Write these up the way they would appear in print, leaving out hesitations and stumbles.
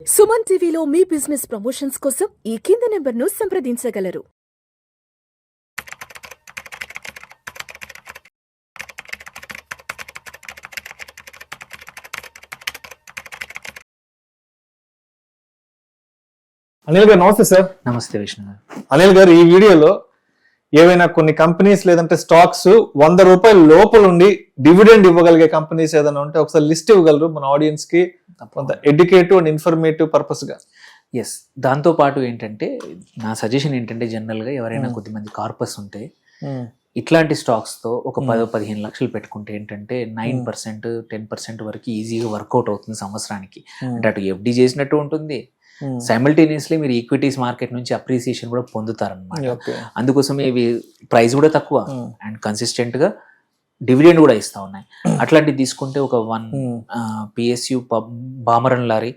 సుమన్ టీవీలో మీ business promotions కోసం ఈ కింది నెంబర్ను సంప్రదించగలరు. అనిల్ గారు నమస్తే సార్. నమస్తే విష్ణు గారు. అనిల్ గారు, ఈ వీడియోలో ఏవైనా కొన్ని కంపెనీస్ లేదంటే స్టాక్స్ ₹100 లోపల ఉండి డివిడెండ్ ఇవ్వగలిగే కంపెనీస్ ఏదైనా ఉంటే ఒకసారి లిస్ట్ ఇవ్వగలరు మన ఆడియన్స్ కి, కొంత ఎడ్యుకేటివ్ అండ్ ఇన్ఫర్మేటివ్ పర్పస్ గా? ఎస్, దాంతో పాటు ఏంటంటే నా సజెషన్ ఏంటంటే జనరల్ గా ఎవరైనా కొద్దిమంది కార్పస్ ఉంటే ఇట్లాంటి స్టాక్స్ తో ఒక 10-15 లక్షలు పెట్టుకుంటే ఏంటంటే 9% 10% వరకు ఈజీగా వర్కౌట్ అవుతుంది సంవత్సరానికి. అంటే అటు ఎఫ్డి చేసినట్టు ఉంటుంది, సైమల్టేనియస్లీ మీరు ఈక్విటీస్ మార్కెట్ నుంచి అప్రిసియేషన్ కూడా పొందుతారనమాట. అందుకోసమే ఇవి ప్రైస్ కూడా తక్కువ అండ్ కన్సిస్టెంట్ గా డివిడెండ్ కూడా ఇస్తా ఉన్నాయి. అట్లాంటివి తీసుకుంటే ఒక 1 పిఎస్యు బామరన్ లారీ,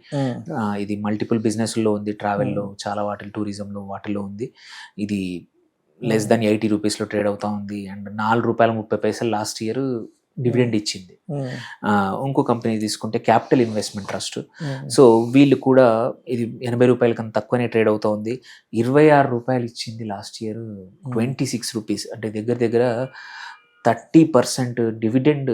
ఇది మల్టిపుల్ బిజినెస్ లో ఉంది, ట్రావెల్లో చాలా వాటిలో, టూరిజంలో వాటిలో ఉంది. ఇది లెస్ దాన్ 80 రూపీస్లో ట్రేడ్ అవుతా ఉంది అండ్ ₹4.30 లాస్ట్ ఇయర్ డివిడెండ్ ఇచ్చింది. ఇంకో కంపెనీ తీసుకుంటే క్యాపిటల్ ఇన్వెస్ట్మెంట్ ట్రస్ట్. సో వీళ్ళు కూడా ఇది ₹80 కన్నా తక్కువనే ట్రేడ్ అవుతా ఉంది. ₹26 ఇచ్చింది లాస్ట్ ఇయర్, 26 రూపీస్, అంటే దగ్గర దగ్గర 30% డివిడెండ్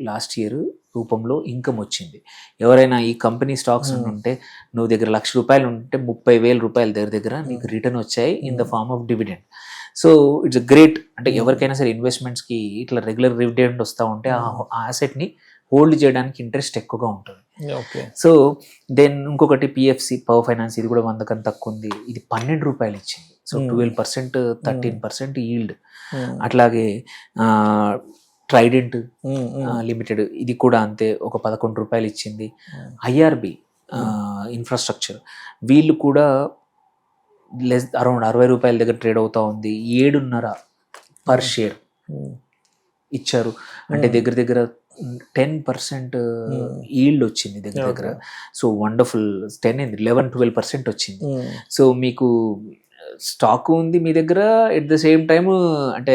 లాస్ట్ ఇయర్ రూపంలో ఇన్కమ్ వచ్చింది. ఎవరైనా ఈ కంపెనీ స్టాక్స్ ఉంటే నువ్వు దగ్గర ₹1,00,000 ఉంటే ₹30,000 దగ్గర నీకు రిటర్న్ వచ్చాయి in the form of dividend. So it's great. అంటే ఎవరికైనా సరే ఇన్వెస్ట్మెంట్స్కి ఇట్లా రెగ్యులర్ డివిడెండ్ వస్తూ ఉంటే ఆ ఆసెట్ని హోల్డ్ చేయడానికి ఇంట్రెస్ట్ ఎక్కువగా ఉంటుంది. సో దెన్ ఇంకొకటి పిఎఫ్సి పవర్ ఫైనాన్స్, ఇది కూడా 100 కన్నా తక్కువ ఉంది, ఇది ₹12 ఇచ్చింది. So 12% 13% yield. అట్లాగే ట్రైడెంట్ లిమిటెడ్, ఇది కూడా అంతే, ఒక ₹11 ఇచ్చింది. ఐఆర్బి ఇన్ఫ్రాస్ట్రక్చర్, వీళ్ళు కూడా అరౌండ్ ₹60 దగ్గర ట్రేడ్ అవుతా ఉంది. 7.5 పర్ షేర్ ఇచ్చారు. అంటే దగ్గర దగ్గర 10% ఈల్డ్ వచ్చింది దగ్గర దగ్గర. So wonderful. 11-12% వచ్చింది. సో మీకు స్టాక్ ఉంది మీ దగ్గర, ఎట్ ద సేమ్ టైమ్ అంటే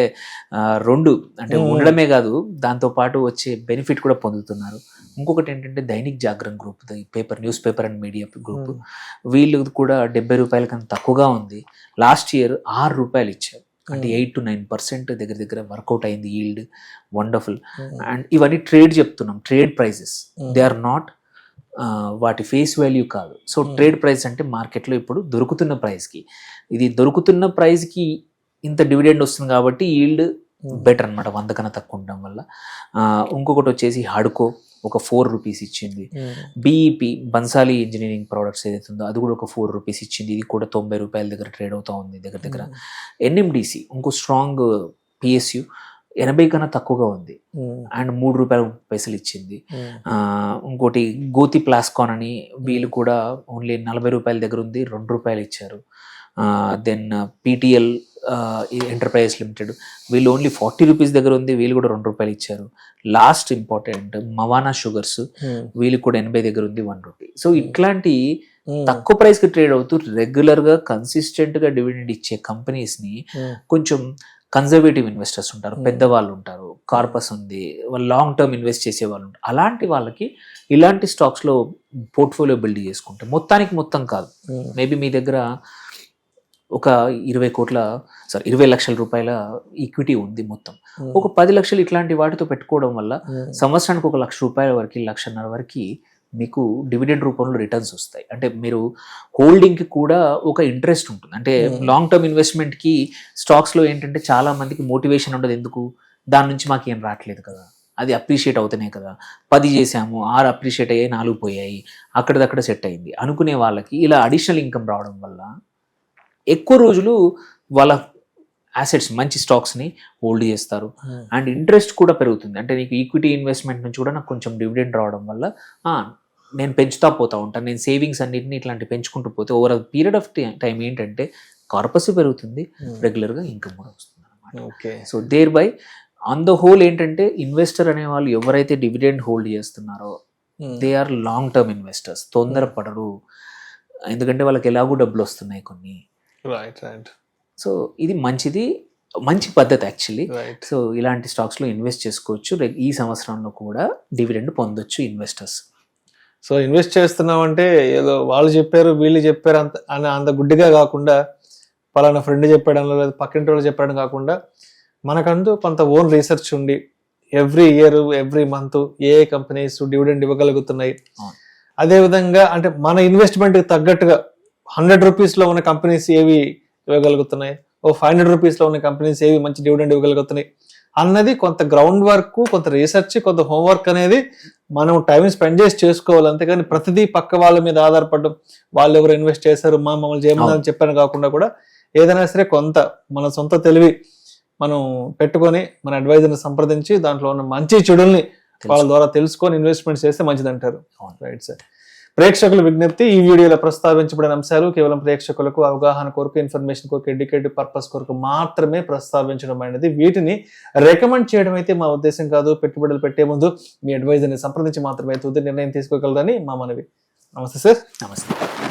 రెండు అంటే ఉండడమే కాదు, దాంతో పాటు వచ్చే బెనిఫిట్ కూడా పొందుతున్నారు. ఇంకొకటి ఏంటంటే Dainik Jagran group, paper, news paper and media group, వీళ్ళు కూడా ₹70 కన్నా తక్కువగా ఉంది. లాస్ట్ ఇయర్ ₹6 ఇచ్చారు. అంటే 8-9% దగ్గర దగ్గర వర్కౌట్ అయింది ఈల్డ్. వండర్ఫుల్. అండ్ ఇవన్నీ ట్రేడ్ చెప్తున్నాం, trade prices, they are not వాటి ఫేస్ వాల్యూ కాదు. సో ట్రేడ్ ప్రైస్ అంటే మార్కెట్లో ఇప్పుడు దొరుకుతున్న ప్రైస్కి, ఇది దొరుకుతున్న ప్రైస్కి ఇంత డివిడెండ్ వస్తుంది కాబట్టి ఈల్డ్ బెటర్ అనమాట, 100 కన్నా తక్కువ ఉండడం వల్ల. ఇంకొకటి వచ్చేసి హడ్కో ఒక ₹4 ఇచ్చింది. బిఈపి బన్సాలి ఇంజనీరింగ్ ప్రోడక్ట్స్ ఏదైతే ఉందో అది కూడా ఒక ₹4 ఇచ్చింది. ఇది కూడా ₹90 దగ్గర ట్రేడ్ అవుతా ఉంది దగ్గర దగ్గర. ఎన్ఎండిసి ఇంకో స్ట్రాంగ్ పిఎస్యు 80 కన్నా తక్కువగా ఉంది అండ్ ₹3.30 ఇచ్చింది. ఇంకోటి గోతి ప్లాస్కాన్ అని, వీళ్ళు కూడా ఓన్లీ ₹40 దగ్గర ఉంది, ₹2 ఇచ్చారు. దెన్ పీటీఎల్ ఎంటర్ప్రైజెస్ లిమిటెడ్, వీళ్ళు ఓన్లీ ₹40 దగ్గర ఉంది, వీళ్ళు కూడా ₹2 ఇచ్చారు. లాస్ట్ ఇంపార్టెంట్ మవానా షుగర్స్, వీళ్ళు కూడా 80 దగ్గర ఉంది, ₹1. సో ఇట్లాంటి తక్కువ ప్రైస్ కి ట్రేడ్ అవుతూ రెగ్యులర్ గా కన్సిస్టెంట్ గా డివిడెండ్ ఇచ్చే కంపెనీస్ ని కొంచెం కన్జర్వేటివ్ ఇన్వెస్టర్స్ ఉంటారు, పెద్దవాళ్ళు ఉంటారు, కార్పస్ ఉంది, వాళ్ళు లాంగ్ టర్మ్ ఇన్వెస్ట్ చేసే వాళ్ళు ఉంటారు. అలాంటి వాళ్ళకి ఇలాంటి స్టాక్స్లో పోర్ట్ఫోలియో బిల్డ్ చేసుకుంటే మొత్తం కాదు, మేబీ మీ దగ్గర ఒక 20 లక్షల రూపాయల ఈక్విటీ ఉంది, మొత్తం ఒక 10 లక్షలు ఇట్లాంటి వాటితో పెట్టుకోవడం వల్ల సంవత్సరానికి ఒక ₹1,00,000 వరకు, ₹1,50,000 వరకు మీకు డివిడెండ్ రూపంలో రిటర్న్స్ వస్తాయి. అంటే మీరు హోల్డింగ్కి కూడా ఒక ఇంట్రెస్ట్ ఉంటుంది. అంటే లాంగ్ టర్మ్ ఇన్వెస్ట్మెంట్కి స్టాక్స్లో ఏంటంటే చాలా మందికి మోటివేషన్ ఉండదు. ఎందుకు? దాని నుంచి మాకు ఏం రావట్లేదు కదా, అది అప్రిషియేట్ అవుతున్నాయి కదా, 10 చేసాము, 6 అప్రిషియేట్ అయ్యాయి, 4 పోయాయి, అక్కడిదక్కడ సెట్ అయింది అనుకునే వాళ్ళకి ఇలా అడిషనల్ ఇన్కమ్ రావడం వల్ల ఎక్కువ రోజులు వాళ్ళ అసెట్స్, మంచి స్టాక్స్ని హోల్డ్ చేస్తారు అండ్ ఇంట్రెస్ట్ కూడా పెరుగుతుంది. అంటే నీకు ఈక్విటీ ఇన్వెస్ట్మెంట్ నుంచి కూడా నాకు కొంచెం డివిడెండ్ రావడం వల్ల నేను పెంచుతా పోతా ఉంటాను, నేను సేవింగ్స్ అన్నింటినీ ఇట్లాంటి పెంచుకుంటూ పోతే ఓవర్ పీరియడ్ ఆఫ్ టైం ఏంటంటే కార్పస్ పెరుగుతుంది, రెగ్యులర్గా ఇన్కమ్ కూడా వస్తుంది అనమాట. So thereby on the whole హోల్ ఏంటంటే ఇన్వెస్టర్ అనే వాళ్ళు ఎవరైతే డివిడెండ్ హోల్డ్ చేస్తున్నారో they are long term investors, తొందరపడరు, ఎందుకంటే వాళ్ళకి ఎలాగూ డబ్బులు వస్తున్నాయి కొన్ని. సో ఇది మంచి పద్ధతి యాక్చువల్లీ. సో ఇలాంటి స్టాక్స్లో ఇన్వెస్ట్ చేసుకోవచ్చు, ఈ సంవత్సరంలో కూడా డివిడెండ్ పొందొచ్చు ఇన్వెస్టర్స్. సో ఇన్వెస్ట్ చేస్తున్నామంటే ఏదో వాళ్ళు చెప్పారు వీళ్ళు చెప్పారు అంత గుడ్డిగా కాకుండా, పలానా ఫ్రెండ్ చెప్పాడనో లేదా పక్కింటి వాళ్ళు చెప్పాడని కాకుండా మనకంటూ కొంత ఓన్ రీసెర్చ్ ఉండి ఎవ్రీ ఇయర్ ఎవ్రీ మంత్ ఏ కంపెనీస్ డివిడెండ్ ఇవ్వగలుగుతున్నాయి, అదేవిధంగా అంటే మన ఇన్వెస్ట్మెంట్కి తగ్గట్టుగా 100 రూపీస్లో ఉన్న కంపెనీస్ ఏవి ఇవ్వగలుగుతున్నాయి, 500 రూపీస్లో ఉన్న కంపెనీస్ ఏవి మంచి డివిడెండ్ ఇవ్వగలుగుతున్నాయి అన్నది కొంత గ్రౌండ్ వర్క్, కొంత రీసెర్చ్, కొంత హోంవర్క్ అనేది మనం టైం స్పెండ్ చేసి చేసుకోవాలి. అంతేగాని ప్రతిదీ పక్క వాళ్ళ మీద ఆధారపడడం, వాళ్ళు ఎవరు ఇన్వెస్ట్ చేశారు మమ్మల్ని చేయమని చెప్పాను కాకుండా కూడా ఏదైనా సరే కొంత మన సొంత తెలివి మనం పెట్టుకొని మన అడ్వైజర్ని సంప్రదించి దాంట్లో ఉన్న మంచి చెడుల్ని వాళ్ళ ద్వారా తెలుసుకొని ఇన్వెస్ట్మెంట్ చేస్తే మంచిది అంటారు. Right sir. ప్రేక్షకుల విజ్ఞప్తి, ఈ వీడియోలో ప్రస్తావించబడిన అంశాలు కేవలం ప్రేక్షకులకు అవగాహన కొరకు, ఇన్ఫర్మేషన్ కొరకు, ఎడ్యుకేటివ్ పర్పస్ కొరకు మాత్రమే ప్రస్తావించడం అనేది. వీటిని రికమెండ్ చేయడం అయితే మా ఉద్దేశం కాదు. పెట్టుబడులు పెట్టే ముందు మీ అడ్వైజర్ని సంప్రదించి మాత్రమే తుది నిర్ణయం తీసుకోగలరని మా మనవి. నమస్తే సార్. నమస్తే.